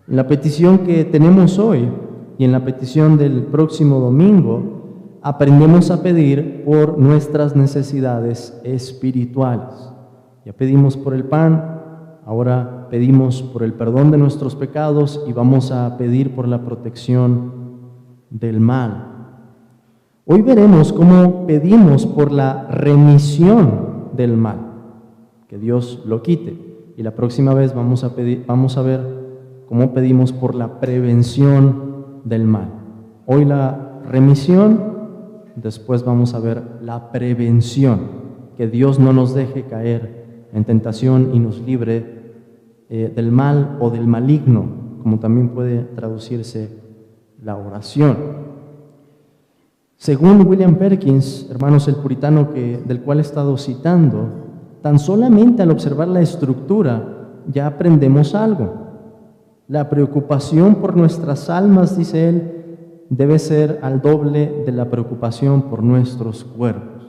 En la petición que tenemos hoy y en la petición del próximo domingo, aprendemos a pedir por nuestras necesidades espirituales. Ya pedimos por el pan, ahora pedimos por el perdón de nuestros pecados y vamos a pedir por la protección del mal. Hoy veremos cómo pedimos por la remisión del mal, que Dios lo quite. Y la próxima vez vamos a ver cómo pedimos por la prevención del mal. Hoy la remisión, después vamos a ver la prevención, que Dios no nos deje caer en tentación y nos libre del mal o del maligno, como también puede traducirse la oración. Según William Perkins, hermanos, el puritano del cual he estado citando, tan solamente al observar la estructura ya aprendemos algo. La preocupación por nuestras almas, dice él, debe ser al doble de la preocupación por nuestros cuerpos.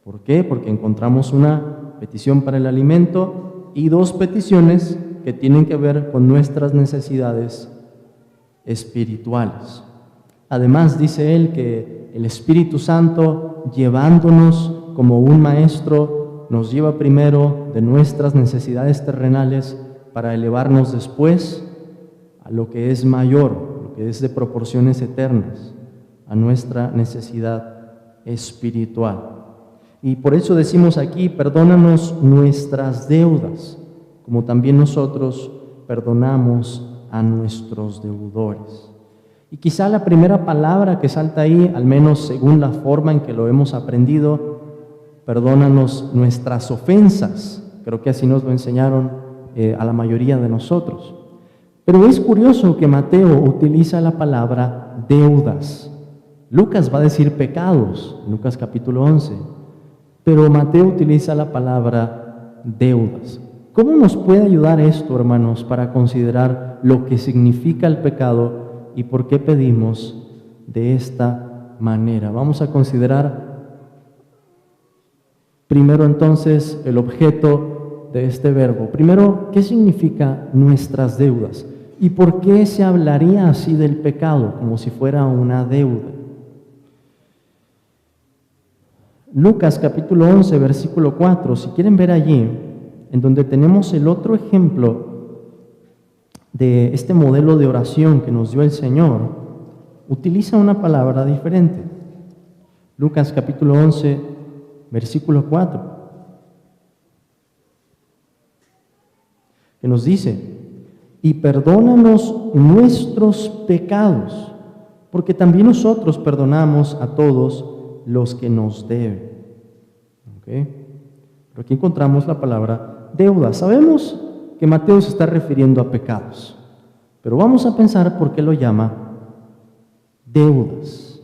¿Por qué? Porque encontramos una petición para el alimento y dos peticiones que tienen que ver con nuestras necesidades espirituales. Además, dice él que el Espíritu Santo, llevándonos como un maestro, nos lleva primero de nuestras necesidades terrenales para elevarnos después a lo que es mayor, lo que es de proporciones eternas, a nuestra necesidad espiritual. Y por eso decimos aquí, perdónanos nuestras deudas, como también nosotros perdonamos a nuestros deudores. Y quizá la primera palabra que salta ahí, al menos según la forma en que lo hemos aprendido, perdónanos nuestras ofensas. Creo que así nos lo enseñaron a la mayoría de nosotros. Pero es curioso que Mateo utiliza la palabra deudas. Lucas va a decir pecados, Lucas capítulo 11, pero Mateo utiliza la palabra deudas. ¿Cómo nos puede ayudar esto, hermanos, para considerar lo que significa el pecado y por qué pedimos de esta manera? Vamos a considerar primero entonces el objeto de este verbo. Primero, ¿qué significa nuestras deudas? ¿Y por qué se hablaría así del pecado, como si fuera una deuda? Lucas capítulo 11, versículo 4, si quieren ver allí, en donde tenemos el otro ejemplo de este modelo de oración que nos dio el Señor, utiliza una palabra diferente. Lucas capítulo 11, versículo 4. Que nos dice, y perdónanos nuestros pecados, porque también nosotros perdonamos a todos los que nos deben. ¿Okay? Pero aquí encontramos la palabra deuda. Sabemos que Mateo se está refiriendo a pecados, pero vamos a pensar por qué lo llama deudas.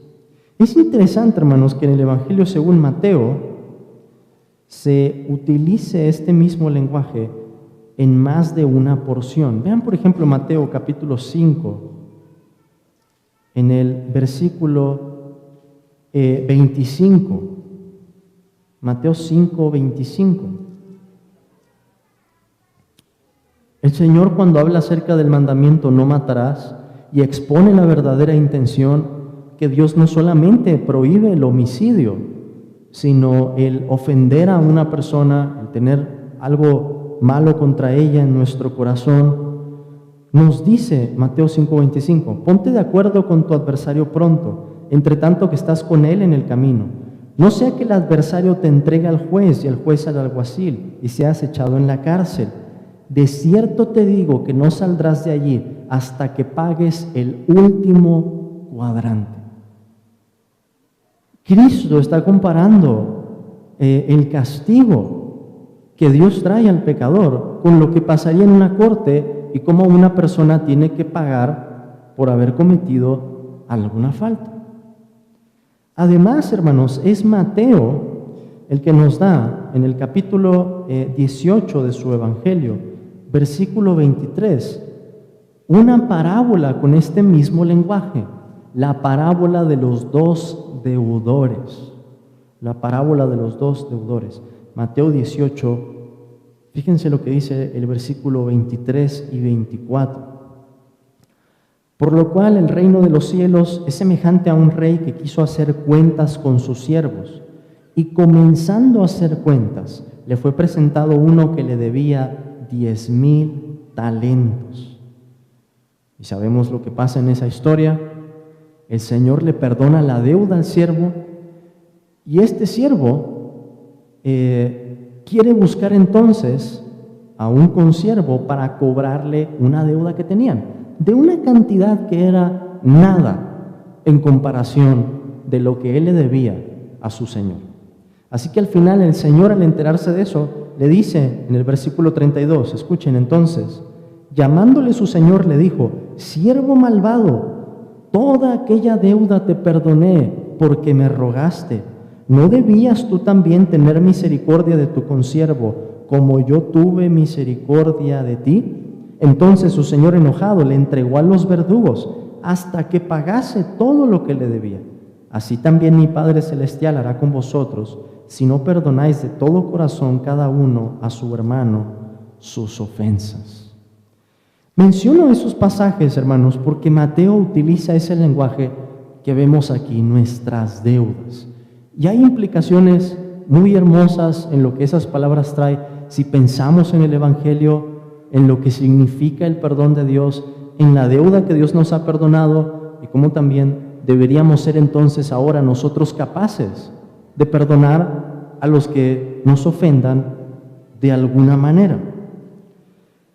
Es interesante, hermanos, que en el Evangelio según Mateo se utilice este mismo lenguaje en más de una porción. Vean, por ejemplo, Mateo capítulo 5, en el versículo 25. Mateo 5, 25. El Señor, cuando habla acerca del mandamiento no matarás y expone la verdadera intención, que Dios no solamente prohíbe el homicidio, sino el ofender a una persona, el tener algo malo contra ella en nuestro corazón, nos dice Mateo 5:25, ponte de acuerdo con tu adversario pronto, entre tanto que estás con él en el camino. No sea que el adversario te entregue al juez y el juez al alguacil y seas echado en la cárcel. De cierto te digo que no saldrás de allí hasta que pagues el último cuadrante. Cristo está comparando el castigo que Dios trae al pecador con lo que pasaría en una corte y cómo una persona tiene que pagar por haber cometido alguna falta. Además, hermanos, es Mateo el que nos da en el capítulo 18 de su Evangelio, versículo 23, una parábola con este mismo lenguaje, la parábola de los dos deudores. La parábola de los dos deudores. Mateo 18, fíjense lo que dice el versículo 23 y 24. Por lo cual el reino de los cielos es semejante a un rey que quiso hacer cuentas con sus siervos, y comenzando a hacer cuentas, le fue presentado uno que le debía 10,000 talentos. Y sabemos lo que pasa en esa historia. El Señor le perdona la deuda al siervo, y este siervo quiere buscar entonces a un consiervo para cobrarle una deuda que tenían, de una cantidad que era nada en comparación de lo que él le debía a su Señor. Así que al final el Señor, al enterarse de eso, le dice en el versículo 32, escuchen entonces, llamándole su Señor le dijo: siervo malvado, toda aquella deuda te perdoné porque me rogaste. ¿No debías tú también tener misericordia de tu consiervo, como yo tuve misericordia de ti? Entonces su señor, enojado, le entregó a los verdugos hasta que pagase todo lo que le debía. Así también mi Padre Celestial hará con vosotros, si no perdonáis de todo corazón cada uno a su hermano sus ofensas. Menciono esos pasajes, hermanos, porque Mateo utiliza ese lenguaje que vemos aquí, nuestras deudas. Y hay implicaciones muy hermosas en lo que esas palabras traen si pensamos en el Evangelio, en lo que significa el perdón de Dios, en la deuda que Dios nos ha perdonado, y cómo también deberíamos ser entonces ahora nosotros capaces de perdonar a los que nos ofendan de alguna manera.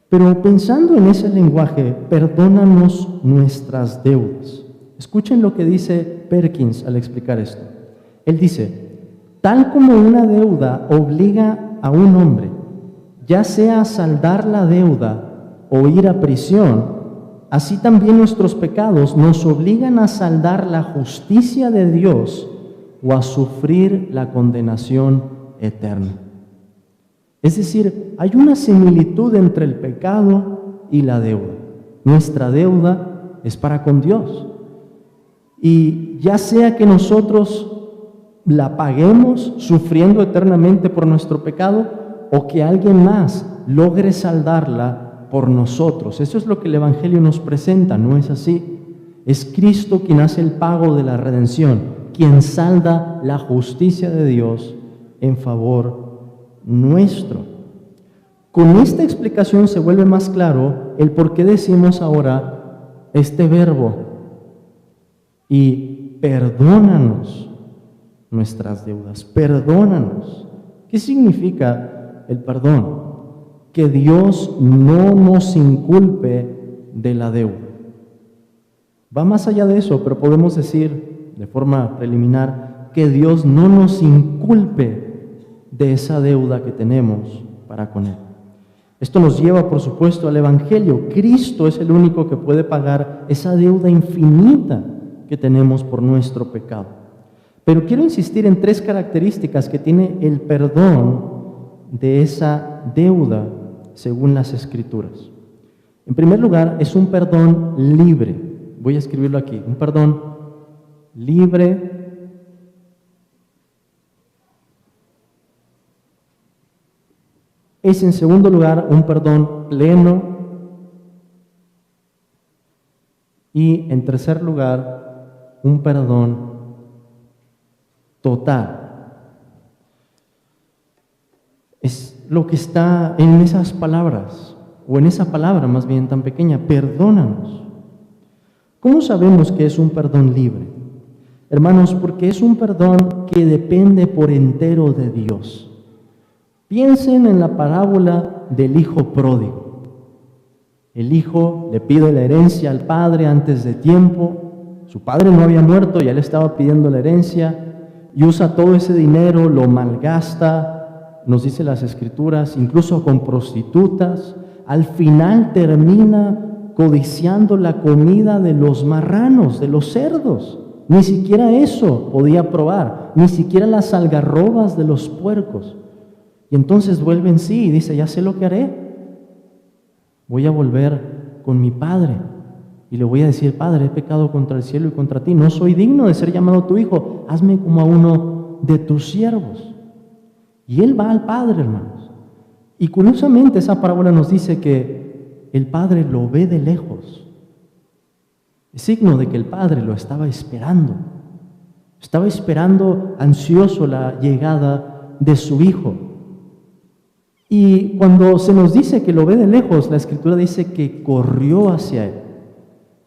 Pero pensando en ese lenguaje, perdónanos nuestras deudas. Escuchen lo que dice Perkins al explicar esto. Él dice: tal como una deuda obliga a un hombre, ya sea a saldar la deuda o ir a prisión, así también nuestros pecados nos obligan a saldar la justicia de Dios o a sufrir la condenación eterna. Es decir, hay una similitud entre el pecado y la deuda. Nuestra deuda es para con Dios. Y ya sea que nosotros la paguemos sufriendo eternamente por nuestro pecado, o que alguien más logre saldarla por nosotros. Eso es lo que el Evangelio nos presenta, ¿no es así? Es Cristo quien hace el pago de la redención, quien salda la justicia de Dios en favor nuestro. Con esta explicación se vuelve más claro el por qué decimos ahora este verbo: y perdónanos nuestras deudas, perdónanos. ¿Qué significa el perdón? Que Dios no nos inculpe de la deuda. Va más allá de eso, pero podemos decir de forma preliminar que Dios no nos inculpe de esa deuda que tenemos para con Él. Esto nos lleva, por supuesto, al Evangelio. Cristo es el único que puede pagar esa deuda infinita que tenemos por nuestro pecado. Pero quiero insistir en 3 características que tiene el perdón de esa deuda según las Escrituras. En primer lugar, es un perdón libre. Voy a escribirlo aquí: un perdón libre, es en segundo lugar un perdón pleno, y en tercer lugar un perdón total. Es lo que está en esas palabras, o en esa palabra más bien tan pequeña: perdónanos. ¿Cómo sabemos que es un perdón libre? Hermanos, porque es un perdón que depende por entero de Dios. Piensen en la parábola del hijo pródigo. El hijo le pide la herencia al padre antes de tiempo. Su padre no había muerto, ya le estaba pidiendo la herencia, y usa todo ese dinero, lo malgasta, nos dice las Escrituras, incluso con prostitutas. Al final termina codiciando la comida de los marranos, de los cerdos. Ni siquiera eso podía probar, ni siquiera las algarrobas de los puercos. Y entonces vuelve en sí y dice: ya sé lo que haré. Voy a volver con mi padre y le voy a decir: Padre, he pecado contra el cielo y contra ti, no soy digno de ser llamado tu hijo, hazme como a uno de tus siervos. Y él va al padre, hermanos. Y curiosamente esa parábola nos dice que el padre lo ve de lejos. Es signo de que el padre lo estaba esperando. Estaba esperando ansioso la llegada de su hijo. Y cuando se nos dice que lo ve de lejos, la Escritura dice que corrió hacia él.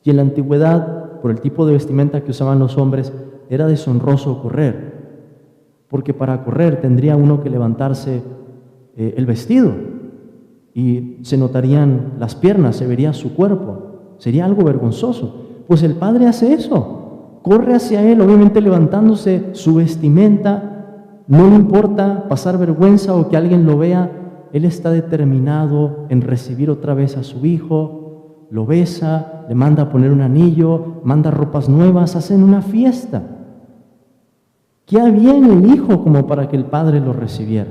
Y en la antigüedad, por el tipo de vestimenta que usaban los hombres, era deshonroso correr, porque para correr tendría uno que levantarse el vestido y se notarían las piernas, se vería su cuerpo, sería algo vergonzoso. Pues el padre hace eso, corre hacia él, obviamente levantándose su vestimenta, no le importa pasar vergüenza o que alguien lo vea. Él está determinado en recibir otra vez a su hijo, lo besa, le manda a poner un anillo, manda ropas nuevas, hacen una fiesta. ¿Qué había en el hijo como para que el padre lo recibiera?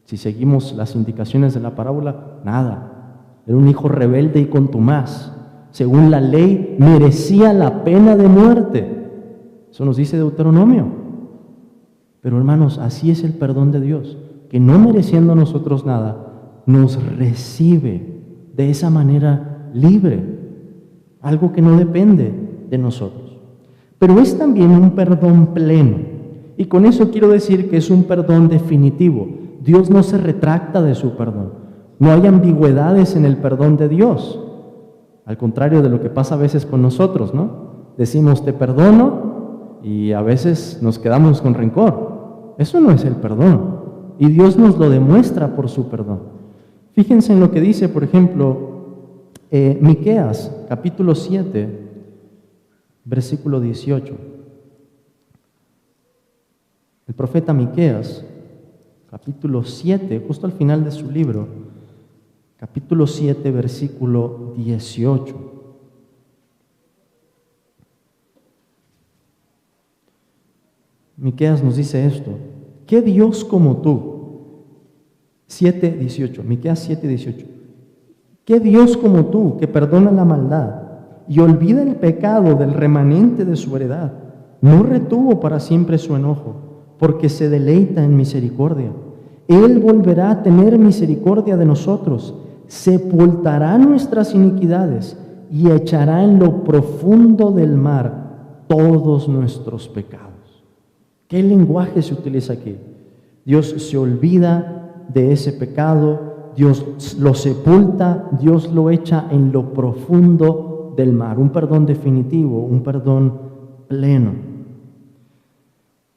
Si seguimos las indicaciones de la parábola, nada. Era un hijo rebelde y contumaz. Según la ley, merecía la pena de muerte. Eso nos dice Deuteronomio. Pero hermanos, así es el perdón de Dios, que no mereciendo nosotros nada, nos recibe de esa manera libre, algo que no depende de nosotros. Pero es también un perdón pleno, y con eso quiero decir que es un perdón definitivo. Dios no se retracta de su perdón, no hay ambigüedades en el perdón de Dios, al contrario de lo que pasa a veces con nosotros, ¿no? Decimos te perdono y a veces nos quedamos con rencor. Eso no es el perdón. Y Dios nos lo demuestra por su perdón. Fíjense en lo que dice, por ejemplo, Miqueas, capítulo 7, versículo 18. El profeta Miqueas, capítulo 7, justo al final de su libro, capítulo 7, versículo 18. Miqueas nos dice esto: ¿qué Dios como tú? 7:18, Miqueas 7:18. ¿Qué Dios como tú que perdona la maldad y olvida el pecado del remanente de su heredad? No retuvo para siempre su enojo, porque se deleita en misericordia. Él volverá a tener misericordia de nosotros, sepultará nuestras iniquidades y echará en lo profundo del mar todos nuestros pecados. ¿Qué lenguaje se utiliza aquí? Dios se olvida de ese pecado, Dios lo sepulta, Dios lo echa en lo profundo del mar. Un perdón definitivo, un perdón pleno.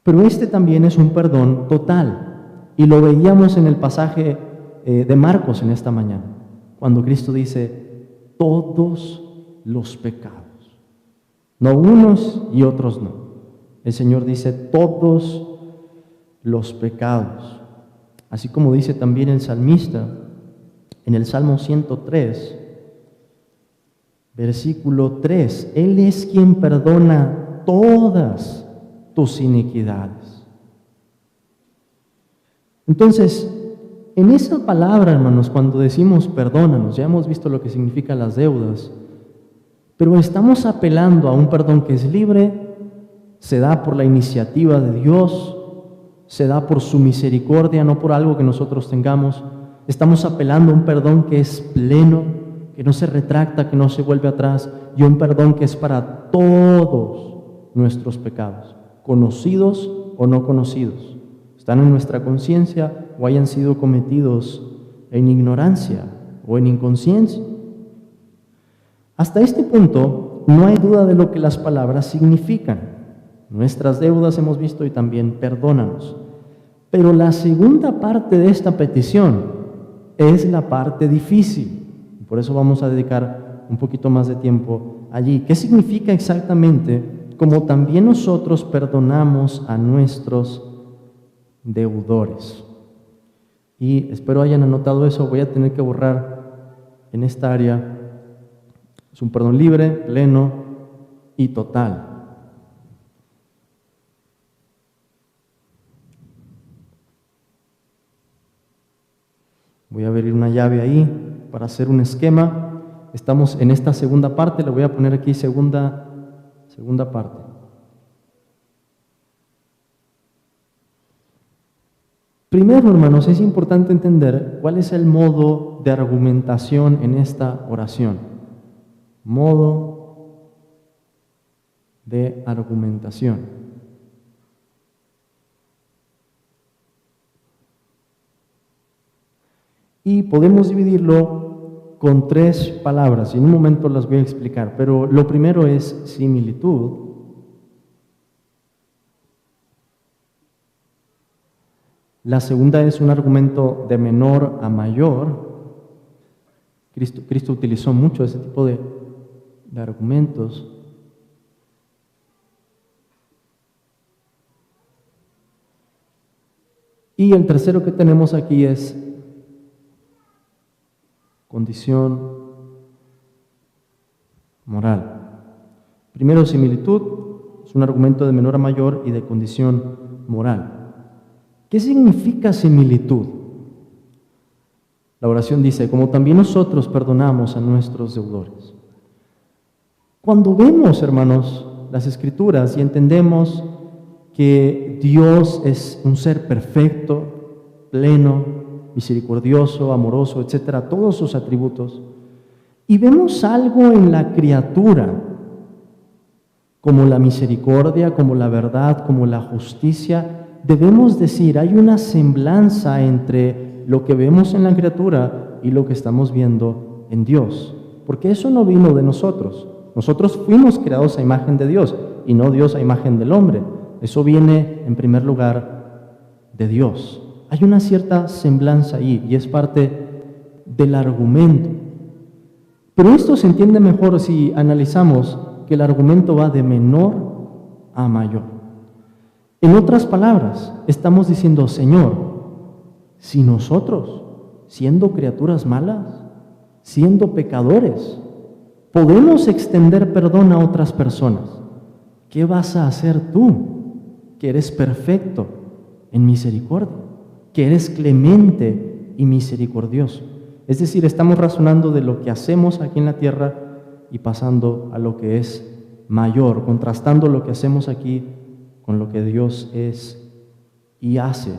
Pero este también es un perdón total. Y lo veíamos en el pasaje de Marcos en esta mañana, cuando Cristo dice, todos los pecados. No unos y otros no. El Señor dice, todos los pecados. Así como dice también el salmista en el Salmo 103, versículo 3, Él es quien perdona todas tus iniquidades. Entonces, en esa palabra, hermanos, cuando decimos perdónanos, ya hemos visto lo que significan las deudas, pero estamos apelando a un perdón que es libre, se da por la iniciativa de Dios, se da por su misericordia, no por algo que nosotros tengamos. Estamos apelando a un perdón que es pleno, que no se retracta, que no se vuelve atrás, y un perdón que es para todos nuestros pecados, conocidos o no conocidos, están en nuestra conciencia o hayan sido cometidos en ignorancia o en inconsciencia. Hasta este punto no hay duda de lo que las palabras significan. Nuestras deudas hemos visto y también perdónanos. Pero la segunda parte de esta petición es la parte difícil. Por eso vamos a dedicar un poquito más de tiempo allí. ¿Qué significa exactamente? Como también nosotros perdonamos a nuestros deudores. Y espero hayan anotado eso. Voy a tener que borrar en esta área. Es un perdón libre, pleno y total. Voy a abrir una llave ahí para hacer un esquema. Estamos en esta segunda parte, le voy a poner aquí segunda parte. Primero, hermanos, es importante entender cuál es el modo de argumentación en esta oración. Modo de argumentación. Y podemos dividirlo con 3 palabras, y en un momento las voy a explicar, pero lo primero es similitud. La segunda es un argumento de menor a mayor. Cristo utilizó mucho ese tipo de argumentos. Y el tercero que tenemos aquí es condición moral. Primero, similitud, es un argumento de menor a mayor y de condición moral. ¿Qué significa similitud? La oración dice, como también nosotros perdonamos a nuestros deudores. Cuando vemos, hermanos, las Escrituras y entendemos que Dios es un ser perfecto, pleno, misericordioso, amoroso, etcétera, todos sus atributos, y vemos algo en la criatura, como la misericordia, como la verdad, como la justicia, debemos decir, hay una semblanza entre lo que vemos en la criatura y lo que estamos viendo en Dios, porque eso no vino de nosotros. Nosotros fuimos creados a imagen de Dios y no Dios a imagen del hombre. Eso viene en primer lugar de Dios. Hay una cierta semblanza ahí y es parte del argumento. Pero esto se entiende mejor si analizamos que el argumento va de menor a mayor. En otras palabras, estamos diciendo, Señor, si nosotros, siendo criaturas malas, siendo pecadores, podemos extender perdón a otras personas, ¿qué vas a hacer tú, que eres perfecto en misericordia, que eres clemente y misericordioso? Es decir, estamos razonando de lo que hacemos aquí en la tierra y pasando a lo que es mayor, contrastando lo que hacemos aquí con lo que Dios es y hace.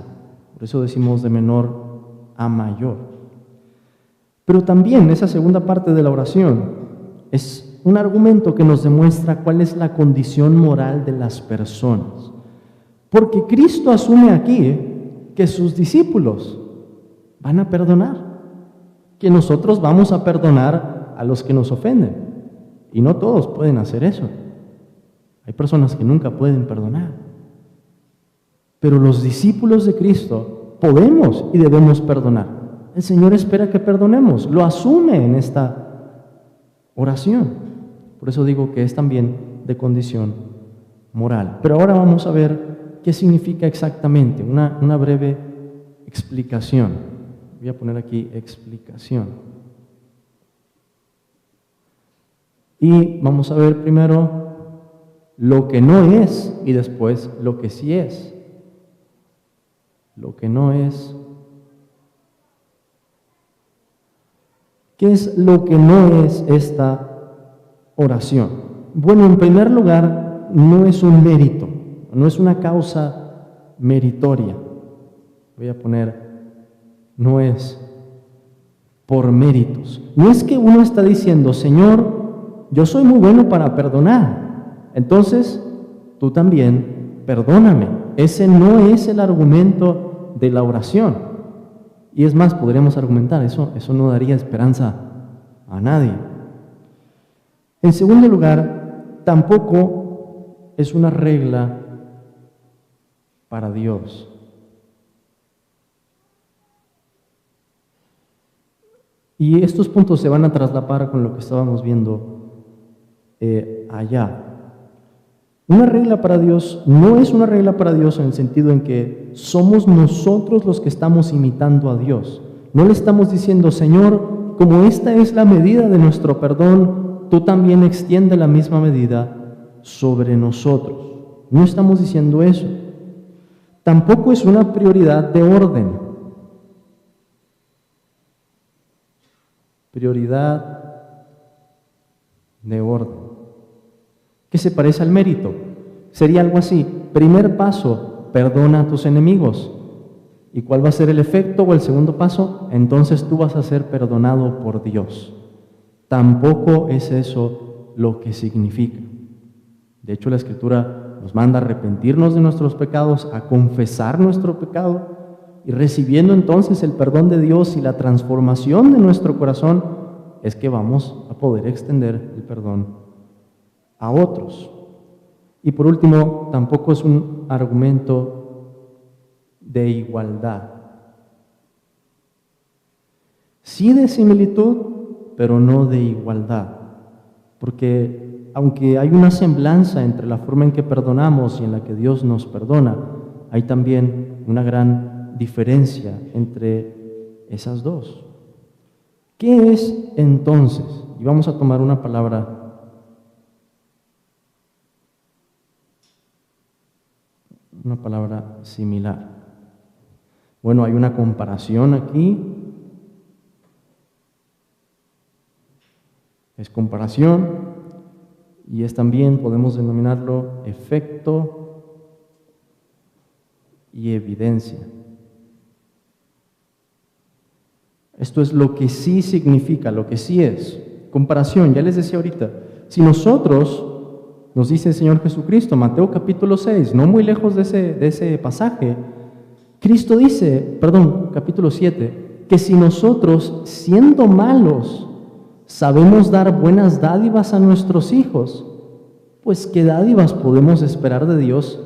Por eso decimos de menor a mayor. Pero también esa segunda parte de la oración es un argumento que nos demuestra cuál es la condición moral de las personas. Porque Cristo asume aquí que sus discípulos van a perdonar, que nosotros vamos a perdonar a los que nos ofenden. Y no todos pueden hacer eso. Hay personas que nunca pueden perdonar. Pero los discípulos de Cristo podemos y debemos perdonar. El Señor espera que perdonemos, lo asume en esta oración. Por eso digo que es también de condición moral. Pero ahora vamos a ver qué significa exactamente, una breve explicación. Voy a poner aquí explicación. Y vamos a ver primero lo que no es y después lo que sí es. Lo que no es. ¿Qué es lo que no es esta oración? Bueno, en primer lugar, no es un mérito, no es una causa meritoria. Voy a poner, no es por méritos. No es que uno está diciendo, Señor, yo soy muy bueno para perdonar, entonces tú también perdóname. Ese no es el argumento de la oración. Y es más, podríamos argumentar, eso no daría esperanza a nadie. En segundo lugar, tampoco es una regla para Dios. Y estos puntos se van a traslapar con lo que estábamos viendo allá. Una regla para Dios no es una regla para Dios en el sentido en que somos nosotros los que estamos imitando a Dios. No le estamos diciendo, Señor, como esta es la medida de nuestro perdón, tú también extiende la misma medida sobre nosotros. No estamos diciendo eso. Tampoco es una prioridad de orden. Prioridad de orden. ¿Qué se parece al mérito? Sería algo así. Primer paso, perdona a tus enemigos. ¿Y cuál va a ser el efecto o el segundo paso? Entonces tú vas a ser perdonado por Dios. Tampoco es eso lo que significa. De hecho, la Escritura nos manda a arrepentirnos de nuestros pecados, a confesar nuestro pecado, y recibiendo entonces el perdón de Dios y la transformación de nuestro corazón, es que vamos a poder extender el perdón a otros. Y por último, tampoco es un argumento de igualdad. Sí de similitud, pero no de igualdad. Porque aunque hay una semblanza entre la forma en que perdonamos y en la que Dios nos perdona, hay también una gran diferencia entre esas dos. ¿Qué es entonces? Y vamos a tomar una palabra similar. Bueno, hay una comparación aquí. Es comparación y es también, podemos denominarlo, efecto y evidencia. Esto es lo que sí significa, lo que sí es. Comparación, ya les decía ahorita, si nosotros, nos dice el Señor Jesucristo, Mateo capítulo 6, no muy lejos de ese pasaje, Cristo dice, capítulo 7, que si nosotros, siendo malos, sabemos dar buenas dádivas a nuestros hijos, pues qué dádivas podemos esperar de Dios,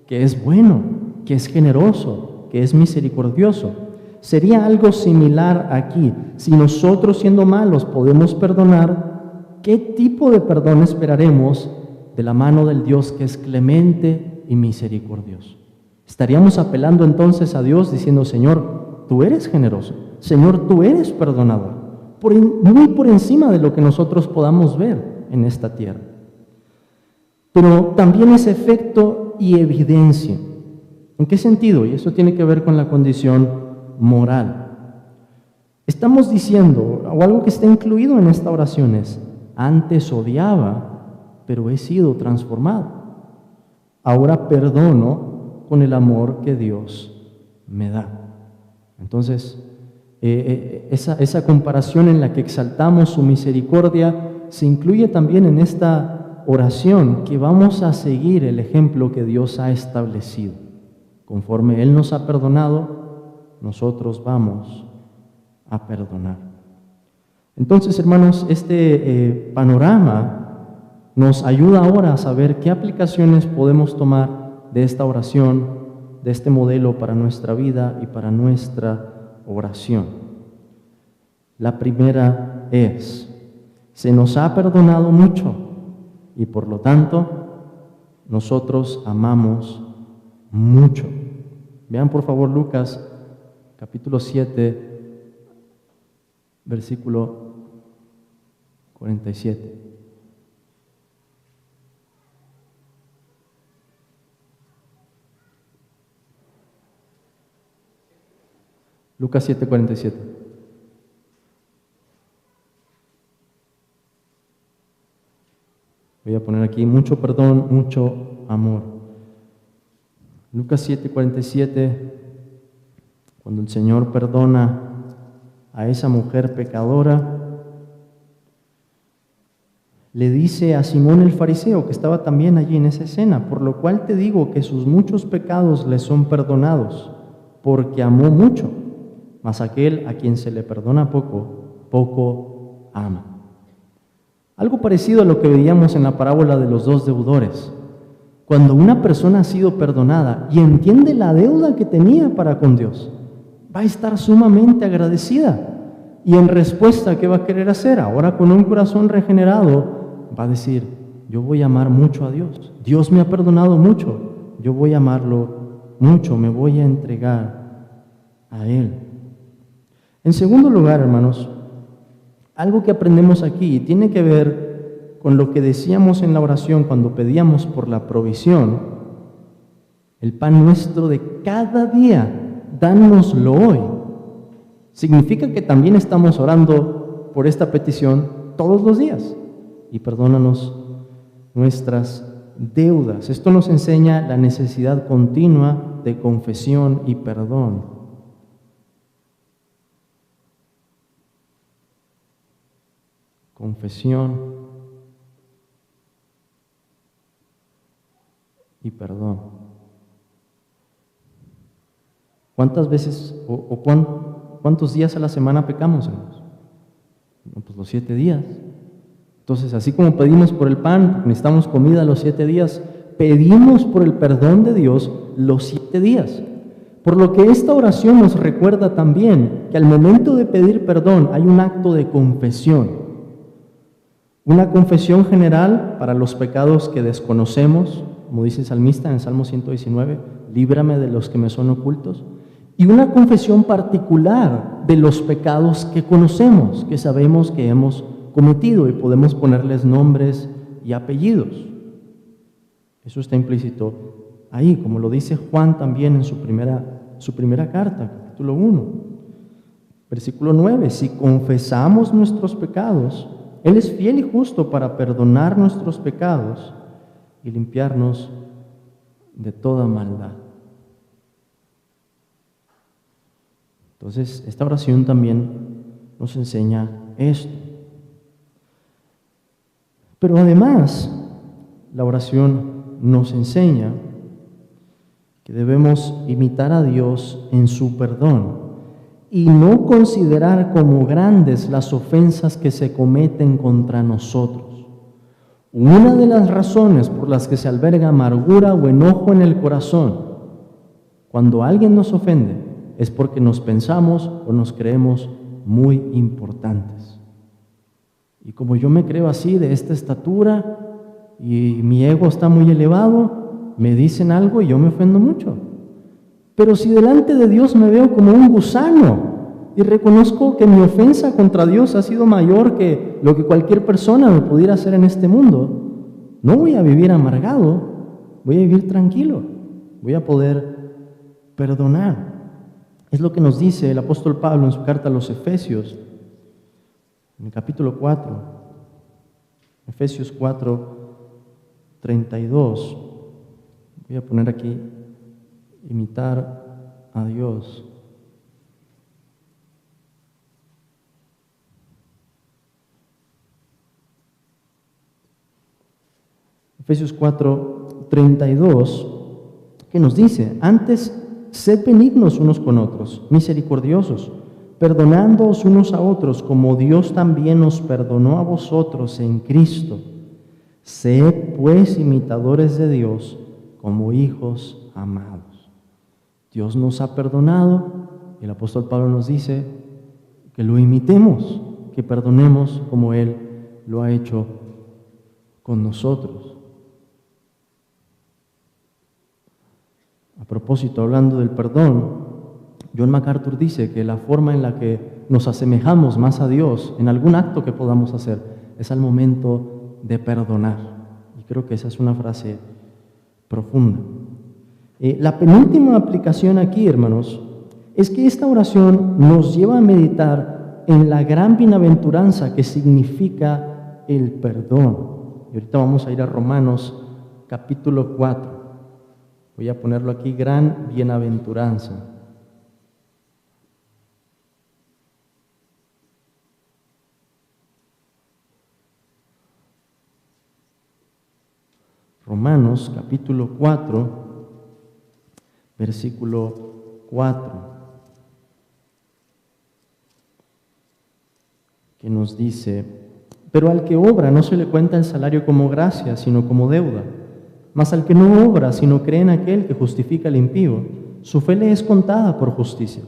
que es bueno, que es generoso, que es misericordioso. Sería algo similar aquí. Si nosotros, siendo malos, podemos perdonar, ¿qué tipo de perdón esperaremos de la mano del Dios que es clemente y misericordioso? Estaríamos apelando entonces a Dios diciendo, Señor, tú eres generoso, Señor, tú eres perdonador, muy por encima de lo que nosotros podamos ver en esta tierra. Pero también es efecto y evidencia. ¿En qué sentido? Y eso tiene que ver con la condición moral. Estamos diciendo, o algo que está incluido en esta oración es, antes odiaba, pero he sido transformado. Ahora perdono con el amor que Dios me da. Entonces, esa comparación en la que exaltamos su misericordia se incluye también en esta oración, que vamos a seguir el ejemplo que Dios ha establecido. Conforme Él nos ha perdonado, nosotros vamos a perdonar. Entonces, hermanos, este panorama nos ayuda ahora a saber qué aplicaciones podemos tomar de esta oración, de este modelo para nuestra vida y para nuestra oración. La primera es, se nos ha perdonado mucho y por lo tanto nosotros amamos mucho. Vean por favor Lucas capítulo 7, versículo 47. Lucas 7:47. Voy a poner aquí mucho perdón, mucho amor. Lucas 7:47, cuando el Señor perdona a esa mujer pecadora, le dice a Simón el fariseo, que estaba también allí en esa escena, por lo cual te digo que sus muchos pecados le son perdonados, porque amó mucho. Mas aquel a quien se le perdona poco, poco ama. Algo parecido a lo que veíamos en la parábola de los dos deudores. Cuando una persona ha sido perdonada y entiende la deuda que tenía para con Dios, va a estar sumamente agradecida. Y en respuesta, ¿qué va a querer hacer? Ahora con un corazón regenerado, va a decir, yo voy a amar mucho a Dios. Dios me ha perdonado mucho, yo voy a amarlo mucho, me voy a entregar a Él. En segundo lugar, hermanos, algo que aprendemos aquí tiene que ver con lo que decíamos en la oración cuando pedíamos por la provisión. El pan nuestro de cada día, dánoslo hoy. Significa que también estamos orando por esta petición todos los días. Y perdónanos nuestras deudas. Esto nos enseña la necesidad continua de confesión y perdón. Confesión y perdón. ¿Cuántas veces cuántos días a la semana pecamos, hermanos? No, pues los 7 días. Entonces, así como pedimos por el pan, necesitamos comida los 7 días, pedimos por el perdón de Dios los 7 días. Por lo que esta oración nos recuerda también que al momento de pedir perdón hay un acto de confesión. Una confesión general para los pecados que desconocemos, como dice el salmista en el Salmo 119, líbrame de los que me son ocultos. Y una confesión particular de los pecados que conocemos, que sabemos que hemos cometido y podemos ponerles nombres y apellidos. Eso está implícito ahí, como lo dice Juan también en su primera carta, capítulo 1, versículo 9. Si confesamos nuestros pecados, Él es fiel y justo para perdonar nuestros pecados y limpiarnos de toda maldad. Entonces, esta oración también nos enseña esto. Pero además, la oración nos enseña que debemos imitar a Dios en su perdón y no considerar como grandes las ofensas que se cometen contra nosotros. Una de las razones por las que se alberga amargura o enojo en el corazón cuando alguien nos ofende es porque nos pensamos o nos creemos muy importantes. Y como yo me creo así, de esta estatura, y mi ego está muy elevado, me dicen algo y yo me ofendo mucho. Pero si delante de Dios me veo como un gusano y reconozco que mi ofensa contra Dios ha sido mayor que lo que cualquier persona me pudiera hacer en este mundo, no voy a vivir amargado, voy a vivir tranquilo, voy a poder perdonar. Es lo que nos dice el apóstol Pablo en su carta a los Efesios, en el capítulo 4, Efesios 4, 32. Voy a poner aquí, imitar a Dios. Efesios 4, 32, que nos dice: antes, sed benignos unos con otros, misericordiosos, perdonándoos unos a otros, como Dios también os perdonó a vosotros en Cristo. Sed pues imitadores de Dios como hijos amados. Dios nos ha perdonado y el apóstol Pablo nos dice que lo imitemos, que perdonemos como Él lo ha hecho con nosotros. A propósito, hablando del perdón, John MacArthur dice que la forma en la que nos asemejamos más a Dios en algún acto que podamos hacer es al momento de perdonar. Y creo que esa es una frase profunda. La penúltima aplicación aquí, hermanos, es que esta oración nos lleva a meditar en la gran bienaventuranza que significa el perdón. Y ahorita vamos a ir a Romanos capítulo 4. Voy a ponerlo aquí, gran bienaventuranza. Romanos capítulo 4, versículo 4, que nos dice: pero al que obra no se le cuenta el salario como gracia, sino como deuda. Mas al que no obra, sino cree en aquel que justifica al impío, su fe le es contada por justicia.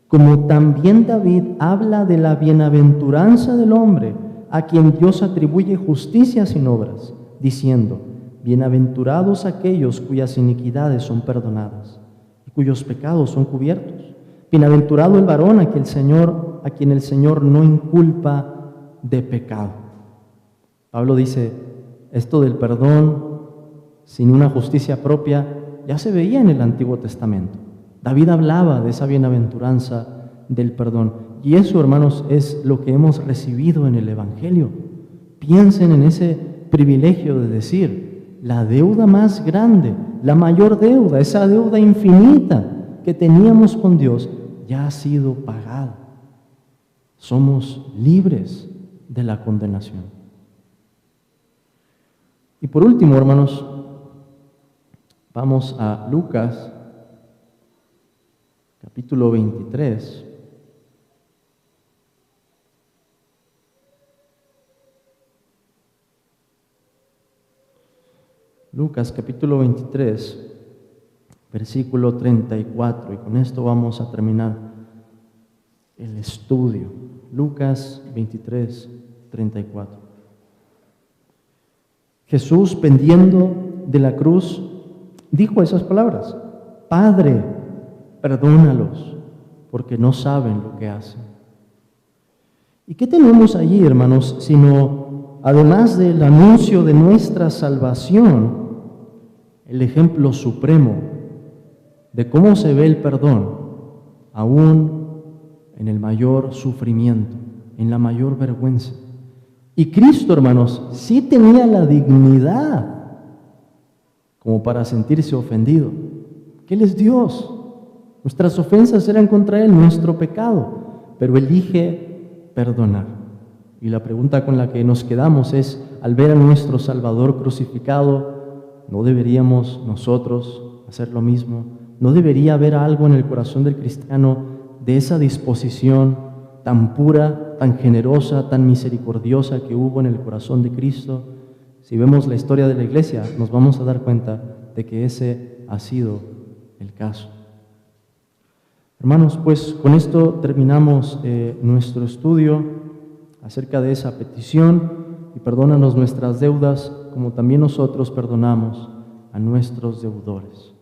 Como también David habla de la bienaventuranza del hombre, a quien Dios atribuye justicia sin obras, diciendo: bienaventurados aquellos cuyas iniquidades son perdonadas y cuyos pecados son cubiertos. Bienaventurado el varón a quien el Señor no inculpa de pecado. Pablo dice, esto del perdón sin una justicia propia ya se veía en el Antiguo Testamento. David hablaba de esa bienaventuranza del perdón. Y eso, hermanos, es lo que hemos recibido en el Evangelio. Piensen en ese privilegio de decir, la deuda más grande, la mayor deuda, esa deuda infinita que teníamos con Dios, ya ha sido pagada. Somos libres de la condenación. Y por último, hermanos, Vamos a Lucas, capítulo 23. Lucas, capítulo 23, versículo 34. Y con esto vamos a terminar el estudio. Lucas 23, 34. Jesús, pendiendo de la cruz, dijo esas palabras: Padre, perdónalos, porque no saben lo que hacen. ¿Y qué tenemos allí, hermanos, sino, además del anuncio de nuestra salvación, el ejemplo supremo de cómo se ve el perdón, aún en el mayor sufrimiento, en la mayor vergüenza? Y Cristo, hermanos, sí tenía la dignidad como para sentirse ofendido, que Él es Dios. Nuestras ofensas eran contra Él, nuestro pecado, pero elige perdonar. Y la pregunta con la que nos quedamos es, al ver a nuestro Salvador crucificado, ¿no deberíamos nosotros hacer lo mismo? ¿No debería haber algo en el corazón del cristiano de esa disposición tan pura, tan generosa, tan misericordiosa que hubo en el corazón de Cristo? Si vemos la historia de la iglesia, nos vamos a dar cuenta de que ese ha sido el caso. Hermanos, pues con esto terminamos nuestro estudio acerca de esa petición, y perdónanos nuestras deudas como también nosotros perdonamos a nuestros deudores.